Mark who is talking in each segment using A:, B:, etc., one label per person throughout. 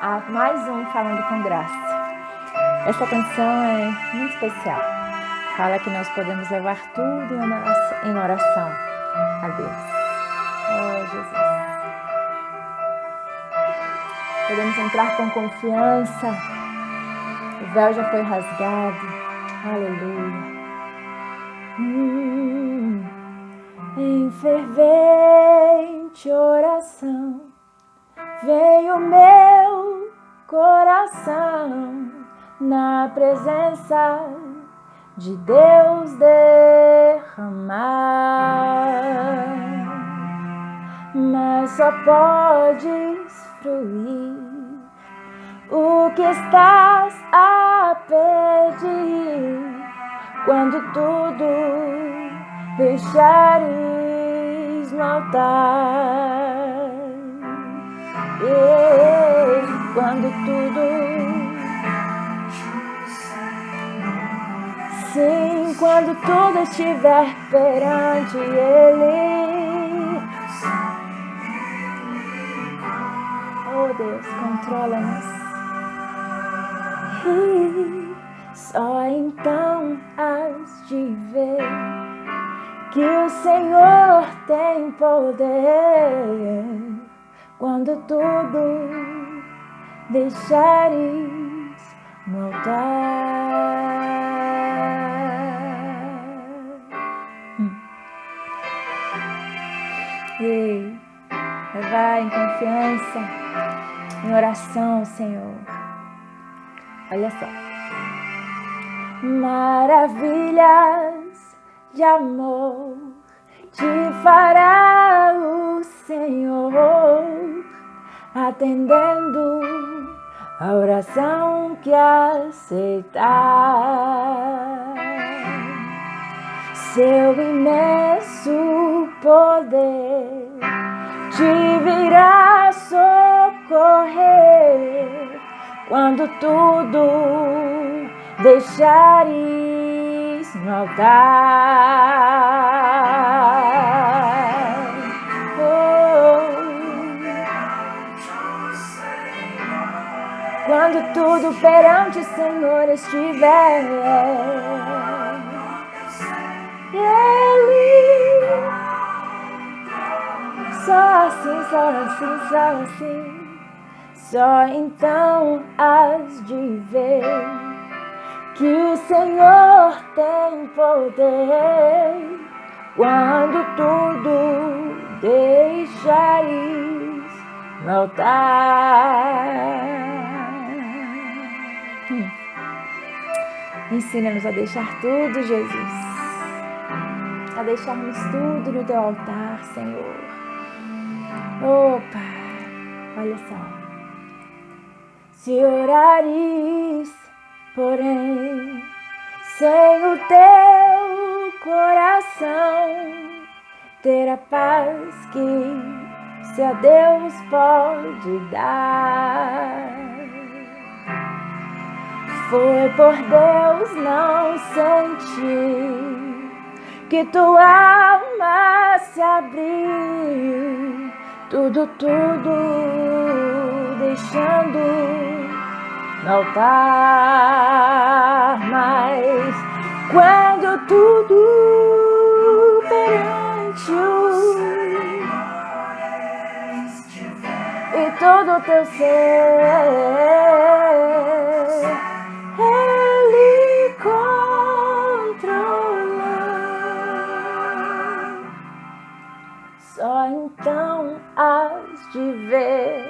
A: a mais um Falando com Graça. Essa canção é muito especial. Fala que nós podemos levar tudo em oração a Deus. Oh, Jesus. Podemos entrar com confiança. O véu já foi rasgado. Aleluia. Em fervente oração veio meu coração na presença de Deus derramar, mas só podes fruir o que estás a pedir quando tudo deixares no altar. Quando tudo, sim, quando tudo estiver perante Ele. Oh Deus, controla-nos. Só então has de ver que o Senhor tem poder quando tudo deixares no altar. Ei, vai em confiança, em oração, Senhor. Olha só. Maravilhas de amor te fará o Senhor, atendendo a oração que aceitar. Seu imenso poder te virá socorrer quando tudo deixares no altar. Quando tudo perante o Senhor estiver, Ele, só assim, só então has de ver que o Senhor tem poder quando tudo deixares no altar. Ensina-nos a deixar tudo, Jesus, a deixarmos tudo no teu altar, Senhor. Oh, Pai, olha só. Se orares, porém, sem o teu coração, ter a paz que só Deus pode dar. Foi por Deus não sentir que tua alma se abriu, tudo deixando no altar. Mas quando tudo perante e todo o teu ser Ele controla, só então has de ver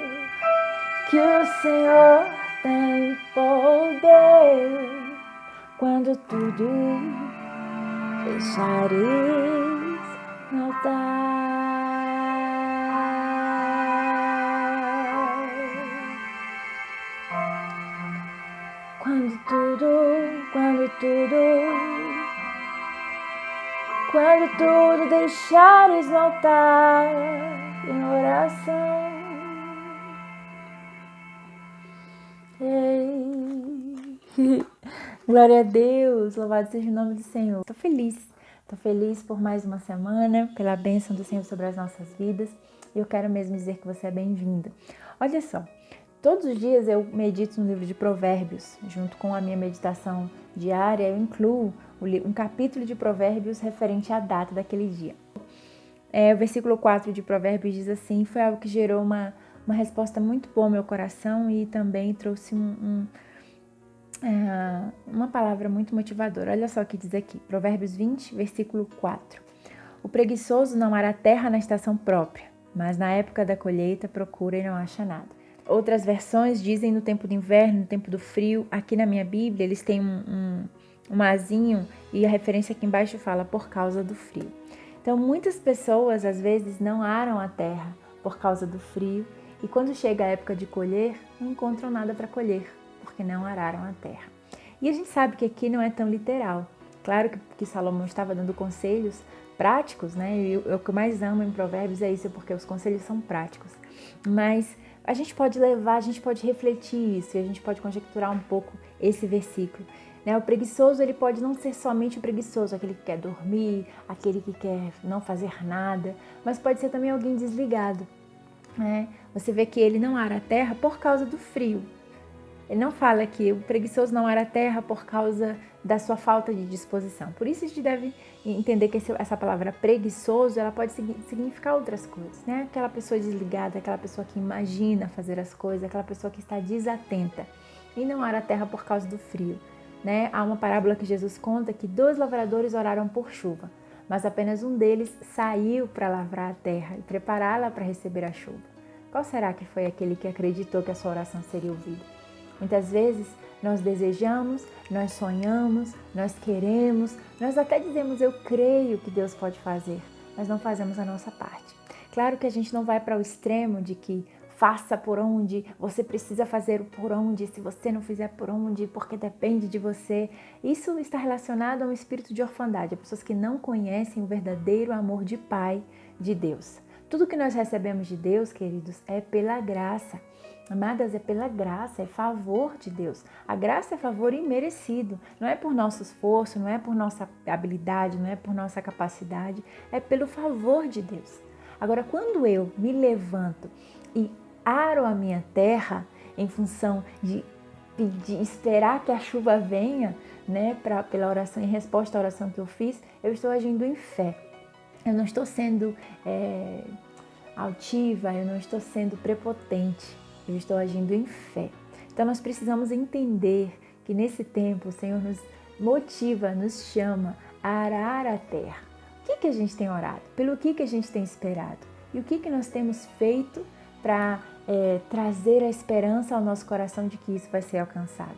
A: que o Senhor tem poder quando tudo deixares no altar. Quando tudo deixares no altar em oração. Ei. Glória a Deus, louvado seja o nome do Senhor. Tô feliz por mais uma semana, pela bênção do Senhor sobre as nossas vidas. E eu quero mesmo dizer que você é bem-vindo. Olha só, Todos os dias eu medito no livro de Provérbios, junto com a minha meditação diária, eu incluo um capítulo de Provérbios referente à data daquele dia. O versículo 4 de Provérbios diz assim: foi algo que gerou uma resposta muito boa ao meu coração e também trouxe uma palavra muito motivadora. Olha só o que diz aqui, Provérbios 20, versículo 4. O preguiçoso não ara a terra na estação própria, mas na época da colheita procura e não acha nada. Outras versões dizem no tempo do inverno, no tempo do frio. Aqui na minha Bíblia eles têm um azinho e a referência aqui embaixo fala por causa do frio. Então muitas pessoas às vezes não aram a terra por causa do frio e quando chega a época de colher não encontram nada para colher porque não araram a terra. E a gente sabe que aqui não é tão literal. Claro que Salomão estava dando conselhos práticos, né? E o que eu mais amo em Provérbios é isso, porque os conselhos são práticos. Mas a gente pode levar, a gente pode refletir isso e a gente pode conjecturar um pouco esse versículo. O preguiçoso, ele pode não ser somente o preguiçoso, aquele que quer dormir, aquele que quer não fazer nada, mas pode ser também alguém desligado. Você vê que ele não ara a terra por causa do frio. Ele não fala que o preguiçoso não ara a terra por causa da sua falta de disposição. Por isso a gente deve entender que essa palavra preguiçoso, ela pode significar outras coisas, né? Aquela pessoa desligada, aquela pessoa que imagina fazer as coisas, aquela pessoa que está desatenta e não ara a terra por causa do frio, né? Há uma parábola que Jesus conta que 2 lavradores oraram por chuva, mas apenas um deles saiu para lavrar a terra e prepará-la para receber a chuva. Qual será que foi aquele que acreditou que a sua oração seria ouvida? Muitas vezes nós desejamos, nós sonhamos, nós queremos, nós até dizemos eu creio que Deus pode fazer, mas não fazemos a nossa parte. Claro que a gente não vai para o extremo de que faça por onde, você precisa fazer o por onde, se você não fizer por onde, porque depende de você. Isso está relacionado a um espírito de orfandade, a pessoas que não conhecem o verdadeiro amor de Pai de Deus. Tudo que nós recebemos de Deus, queridos, é pela graça. Amadas, é pela graça, é favor de Deus. A graça é favor imerecido. Não é por nosso esforço, não é por nossa habilidade, não é por nossa capacidade. É pelo favor de Deus. Agora, quando eu me levanto e aro a minha terra em função de esperar que a chuva venha, né, pela oração, em resposta à oração que eu fiz, eu estou agindo em fé. Eu não estou sendo altiva, eu não estou sendo prepotente. Eu estou agindo em fé. Então nós precisamos entender que nesse tempo o Senhor nos motiva, nos chama a arar a terra. O que a gente tem orado? Pelo que a gente tem esperado? E o que nós temos feito para trazer a esperança ao nosso coração de que isso vai ser alcançado?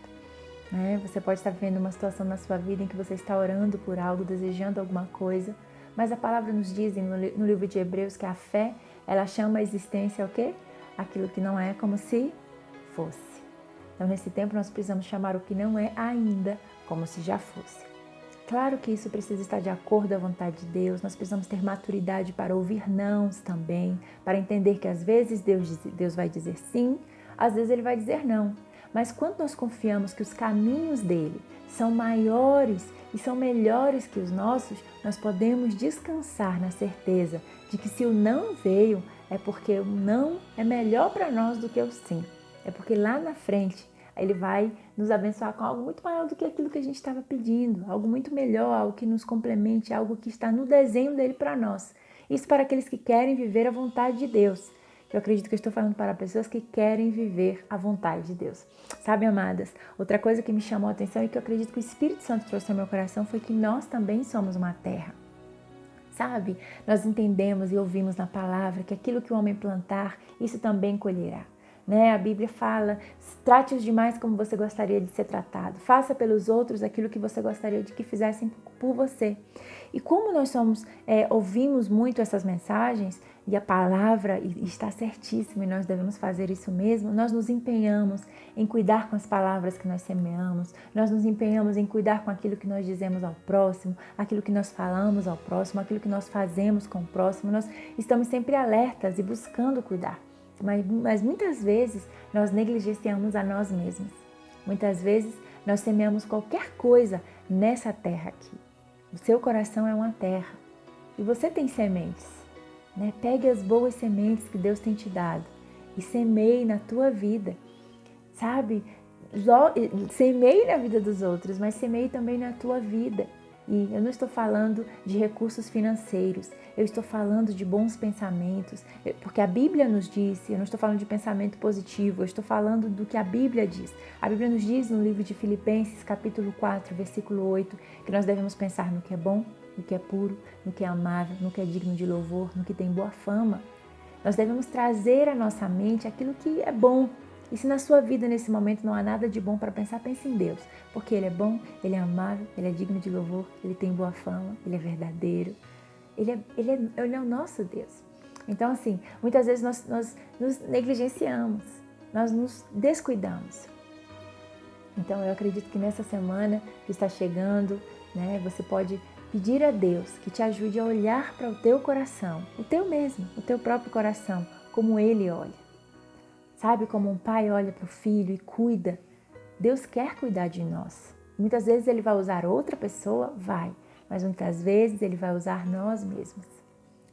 A: Você pode estar vivendo uma situação na sua vida em que você está orando por algo, desejando alguma coisa, mas a palavra nos diz no livro de Hebreus que a fé, ela chama a existência o quê? Aquilo que não é como se fosse. Então, nesse tempo, nós precisamos chamar o que não é ainda como se já fosse. Claro que isso precisa estar de acordo à vontade de Deus, nós precisamos ter maturidade para ouvir nãos também, para entender que às vezes Deus vai dizer sim, às vezes Ele vai dizer não. Mas quando nós confiamos que os caminhos dele são maiores e são melhores que os nossos, nós podemos descansar na certeza de que se o não veio, é porque o não é melhor para nós do que o sim. É porque lá na frente Ele vai nos abençoar com algo muito maior do que aquilo que a gente estava pedindo, algo muito melhor, algo que nos complemente, algo que está no desenho dele para nós. Isso para aqueles que querem viver a vontade de Deus. Eu acredito que eu estou falando para pessoas que querem viver a vontade de Deus. Sabe, amadas, outra coisa que me chamou a atenção e que eu acredito que o Espírito Santo trouxe ao meu coração foi que nós também somos uma terra. Sabe, nós entendemos e ouvimos na palavra que aquilo que o homem plantar, isso também colherá. A Bíblia fala, trate os demais como você gostaria de ser tratado. Faça pelos outros aquilo que você gostaria de que fizessem por você. E como nós ouvimos muito essas mensagens, e a palavra está certíssima e nós devemos fazer isso mesmo, nós nos empenhamos em cuidar com as palavras que nós semeamos, nós nos empenhamos em cuidar com aquilo que nós dizemos ao próximo, aquilo que nós falamos ao próximo, aquilo que nós fazemos com o próximo, nós estamos sempre alertas e buscando cuidar. Mas muitas vezes nós negligenciamos a nós mesmos. Muitas vezes nós semeamos qualquer coisa nessa terra aqui. O seu coração é uma terra e você tem sementes. Pegue as boas sementes que Deus tem te dado e semeie na tua vida. sabe? Semeie na vida dos outros, mas semeie também na tua vida. E eu não estou falando de recursos financeiros, eu estou falando de bons pensamentos, porque a Bíblia nos diz, eu não estou falando de pensamento positivo, eu estou falando do que a Bíblia diz. A Bíblia nos diz no livro de Filipenses, capítulo 4, versículo 8, que nós devemos pensar no que é bom, no que é puro, no que é amável, no que é digno de louvor, no que tem boa fama. Nós devemos trazer à nossa mente aquilo que é bom. E se na sua vida, nesse momento, não há nada de bom para pensar, pense em Deus. Porque Ele é bom, Ele é amável, Ele é digno de louvor, Ele tem boa fama, Ele é verdadeiro. Ele é o nosso Deus. Então, assim, muitas vezes nós nos negligenciamos, nós nos descuidamos. Então, eu acredito que nessa semana que está chegando, né, você pode pedir a Deus que te ajude a olhar para o teu coração, o teu mesmo, o teu próprio coração, como Ele olha. Sabe como um pai olha para o filho e cuida? Deus quer cuidar de nós. Muitas vezes Ele vai usar outra pessoa? Vai. Mas muitas vezes Ele vai usar nós mesmos.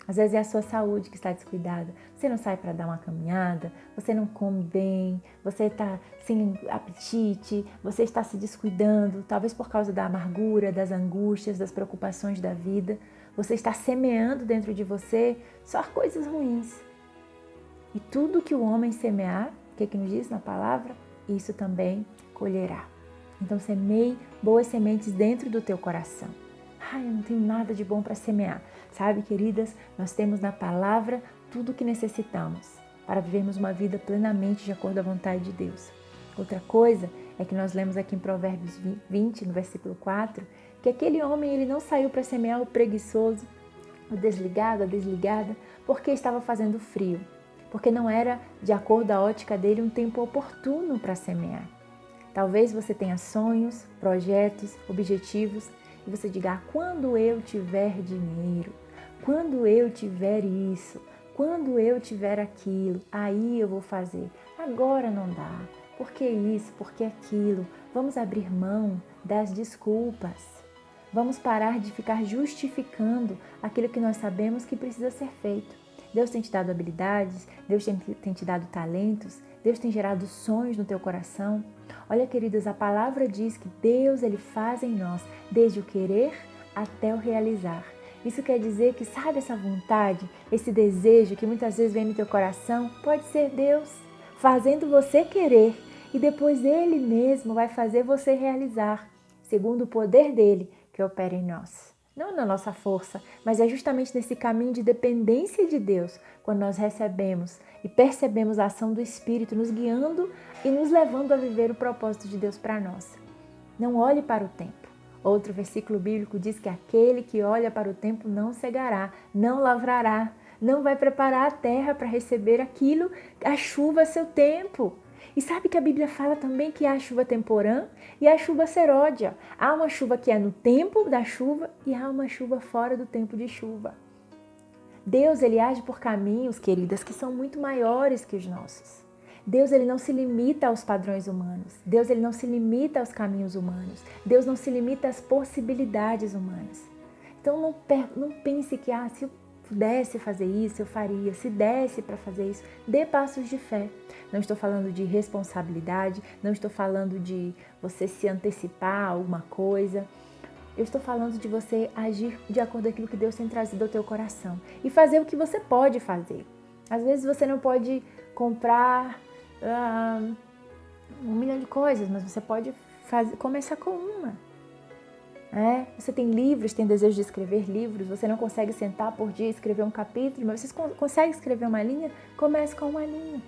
A: Às vezes é a sua saúde que está descuidada. Você não sai para dar uma caminhada, você não come bem, você está sem apetite, você está se descuidando, talvez por causa da amargura, das angústias, das preocupações da vida. Você está semeando dentro de você só coisas ruins. E tudo que o homem semear, o que nos diz na palavra? Isso também colherá. Então semeie boas sementes dentro do teu coração. Eu não tenho nada de bom para semear. Sabe, queridas, nós temos na palavra tudo o que necessitamos para vivermos uma vida plenamente de acordo à vontade de Deus. Outra coisa é que nós lemos aqui em Provérbios 20, no versículo 4, que aquele homem ele não saiu para semear o preguiçoso, o desligado, a desligada, porque estava fazendo frio. Porque não era, de acordo à ótica dele, um tempo oportuno para semear. Talvez você tenha sonhos, projetos, objetivos, e você diga, quando eu tiver dinheiro, quando eu tiver isso, quando eu tiver aquilo, aí eu vou fazer. Agora não dá. Por que isso? Por que aquilo? Vamos abrir mão das desculpas. Vamos parar de ficar justificando aquilo que nós sabemos que precisa ser feito. Deus tem te dado habilidades, Deus tem te dado talentos, Deus tem gerado sonhos no teu coração. Olha, queridas, a palavra diz que Deus ele faz em nós desde o querer até o realizar. Isso quer dizer que, sabe essa vontade, esse desejo que muitas vezes vem no teu coração, pode ser Deus fazendo você querer e depois Ele mesmo vai fazer você realizar, segundo o poder dele que opera em nós. Não na nossa força, mas é justamente nesse caminho de dependência de Deus, quando nós recebemos e percebemos a ação do Espírito nos guiando e nos levando a viver o propósito de Deus para nós. Não olhe para o tempo. Outro versículo bíblico diz que aquele que olha para o tempo não cegará, não lavrará, não vai preparar a terra para receber aquilo, a chuva a seu tempo. E sabe que a Bíblia fala também que há a chuva temporã e a chuva seródia. Há uma chuva que é no tempo da chuva e há uma chuva fora do tempo de chuva. Deus ele age por caminhos, queridas, que são muito maiores que os nossos. Deus ele não se limita aos padrões humanos. Deus ele não se limita aos caminhos humanos. Deus não se limita às possibilidades humanas. Então não pense que se eu pudesse fazer isso, eu faria. Se desse para fazer isso, dê passos de fé. Não estou falando de responsabilidade, não estou falando de você se antecipar a alguma coisa. Eu estou falando de você agir de acordo com aquilo que Deus tem trazido ao teu coração e fazer o que você pode fazer. Às vezes você não pode comprar 1 milhão de coisas, mas você pode começar com uma. Você tem livros, tem desejo de escrever livros, você não consegue sentar por dia e escrever um capítulo, mas você consegue escrever uma linha? Comece com uma linha.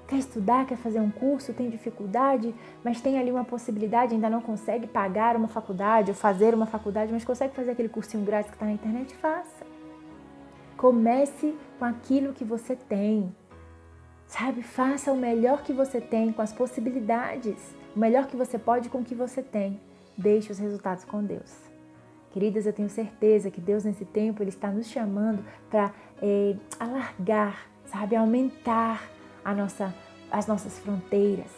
A: Quer estudar, quer fazer um curso, tem dificuldade, mas tem ali uma possibilidade, ainda não consegue pagar uma faculdade ou fazer uma faculdade, mas consegue fazer aquele cursinho grátis que está na internet? Faça. Comece com aquilo que você tem. Sabe, faça o melhor que você tem com as possibilidades, o melhor que você pode com o que você tem. Deixe os resultados com Deus. Queridas, eu tenho certeza que Deus nesse tempo Ele está nos chamando para alargar, sabe, aumentar as nossas fronteiras,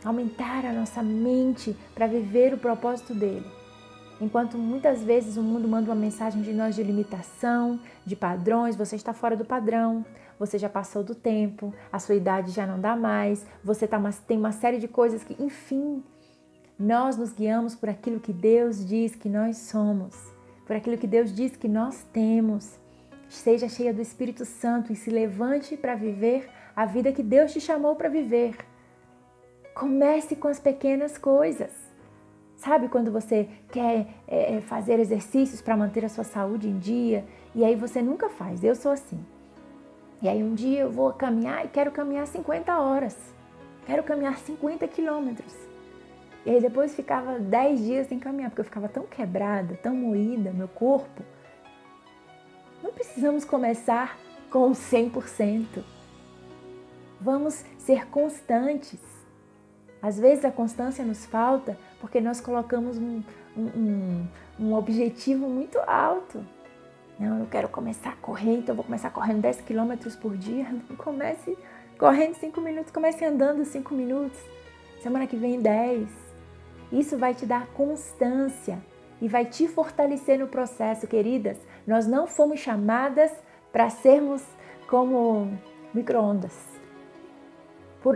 A: aumentar a nossa mente para viver o propósito dEle. Enquanto muitas vezes o mundo manda uma mensagem de nós de limitação, de padrões, você está fora do padrão, você já passou do tempo, a sua idade já não dá mais, tem uma série de coisas que, enfim, nós nos guiamos por aquilo que Deus diz que nós somos, por aquilo que Deus diz que nós temos. Seja cheia do Espírito Santo e se levante para viver a vida que Deus te chamou para viver. Comece com as pequenas coisas. Sabe quando você quer fazer exercícios para manter a sua saúde em dia e aí você nunca faz? Eu sou assim. E aí um dia eu vou caminhar e quero caminhar 50 horas. Quero caminhar 50 quilômetros. E aí depois ficava 10 dias sem caminhar, porque eu ficava tão quebrada, tão moída, meu corpo. Não precisamos começar com 100%. Vamos ser constantes. Às vezes a constância nos falta porque nós colocamos um objetivo muito alto. Não, eu quero começar a correr, então eu vou começar correndo 10 quilômetros por dia. Não comece correndo 5 minutos, comece andando 5 minutos. Semana que vem 10. Isso vai te dar constância e vai te fortalecer no processo, queridas. Nós não fomos chamadas para sermos como micro-ondas.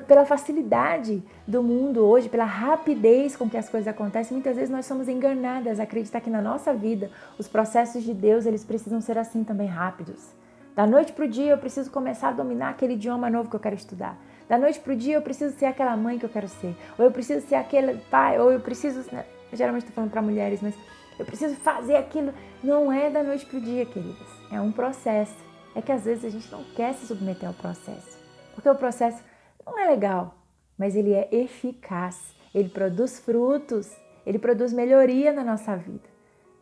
A: Pela facilidade do mundo hoje, pela rapidez com que as coisas acontecem, muitas vezes nós somos enganadas a acreditar que na nossa vida os processos de Deus eles precisam ser assim também rápidos. Da noite para o dia eu preciso começar a dominar aquele idioma novo que eu quero estudar. Da noite para o dia eu preciso ser aquela mãe que eu quero ser. Ou eu preciso ser aquele pai, ou eu preciso... Geralmente estou falando para mulheres, mas eu preciso fazer aquilo. Não é da noite para o dia, queridas. É um processo. É que às vezes a gente não quer se submeter ao processo. Porque o processo não é legal, mas ele é eficaz. Ele produz frutos. Ele produz melhoria na nossa vida.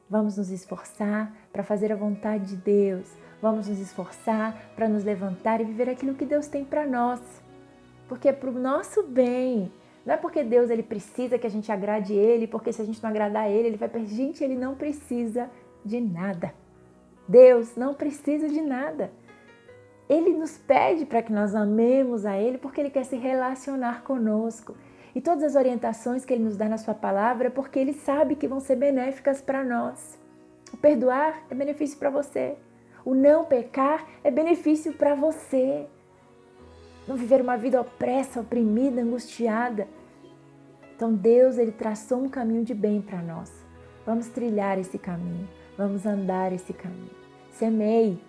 A: Vamos nos esforçar para fazer a vontade de Deus. Vamos nos esforçar para nos levantar e viver aquilo que Deus tem para nós. Porque é para o nosso bem. Não é porque Deus ele precisa que a gente agrade Ele, porque se a gente não agradar Ele, Ele vai perder. Gente, Ele não precisa de nada. Deus não precisa de nada. Ele nos pede para que nós amemos a Ele porque Ele quer se relacionar conosco. E todas as orientações que Ele nos dá na sua palavra é porque Ele sabe que vão ser benéficas para nós. O perdoar é benefício para você. O não pecar é benefício para você. Não viver uma vida opressa, oprimida, angustiada. Então Deus, Ele traçou um caminho de bem para nós. Vamos trilhar esse caminho. Vamos andar esse caminho. Semeie.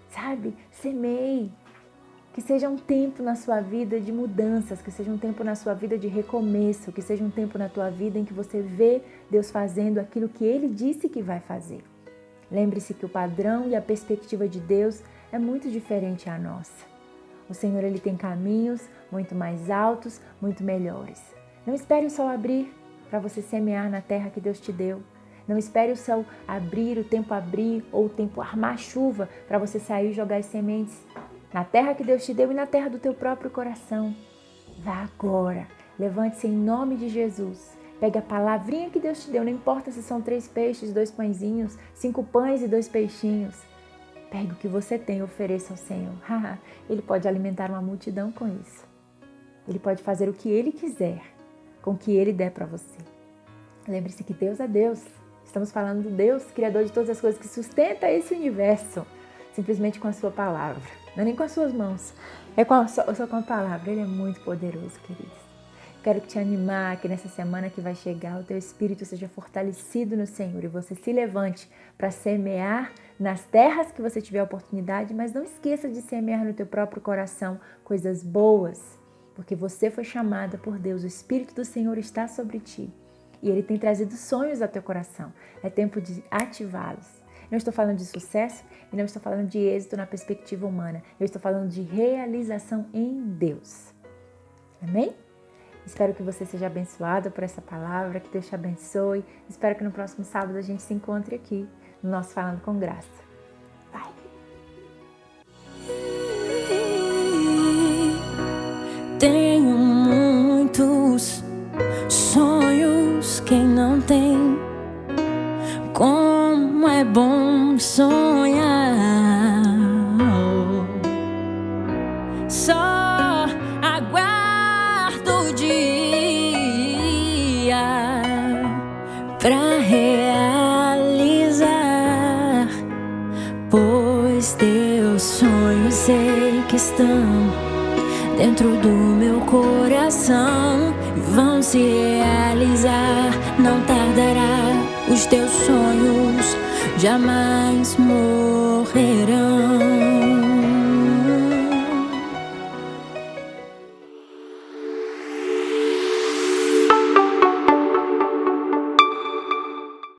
A: Sabe? Semeie. Que seja um tempo na sua vida de mudanças, que seja um tempo na sua vida de recomeço, que seja um tempo na tua vida em que você vê Deus fazendo aquilo que Ele disse que vai fazer. Lembre-se que o padrão e a perspectiva de Deus é muito diferente à nossa. O Senhor, Ele tem caminhos muito mais altos, muito melhores. Não espere o sol abrir para você semear na terra que Deus te deu. Não espere o céu abrir, o tempo abrir ou o tempo armar chuva para você sair e jogar as sementes na terra que Deus te deu e na terra do teu próprio coração. Vá agora, levante-se em nome de Jesus. Pegue a palavrinha que Deus te deu, não importa se são 3 peixes, 2 pãezinhos, 5 pães e 2 peixinhos. Pegue o que você tem e ofereça ao Senhor. Ele pode alimentar uma multidão com isso. Ele pode fazer o que Ele quiser com o que Ele der para você. Lembre-se que Deus é Deus. Estamos falando do Deus, Criador de todas as coisas, que sustenta esse universo simplesmente com a sua palavra. Não é nem com as suas mãos, é só com a palavra. Ele é muito poderoso, queridos. Quero te animar que nessa semana que vai chegar, o teu espírito seja fortalecido no Senhor e você se levante para semear nas terras que você tiver oportunidade, mas não esqueça de semear no teu próprio coração coisas boas, porque você foi chamada por Deus, o Espírito do Senhor está sobre ti e Ele tem trazido sonhos ao teu coração. É tempo de ativá-los. Não estou falando de sucesso e não estou falando de êxito na perspectiva humana. Eu estou falando de realização em Deus. Amém? Espero que você seja abençoada por essa palavra, que Deus te abençoe. Espero que no próximo sábado a gente se encontre aqui no nosso Falando com Graça. Vai!
B: Tenho muitos sonhos, quem não tem? Como é bom sonhar. Só aguardo o dia pra realizar. sei que estão dentro do meu coração e vão se realizar. Não tardará, os teus sonhos jamais morrerão.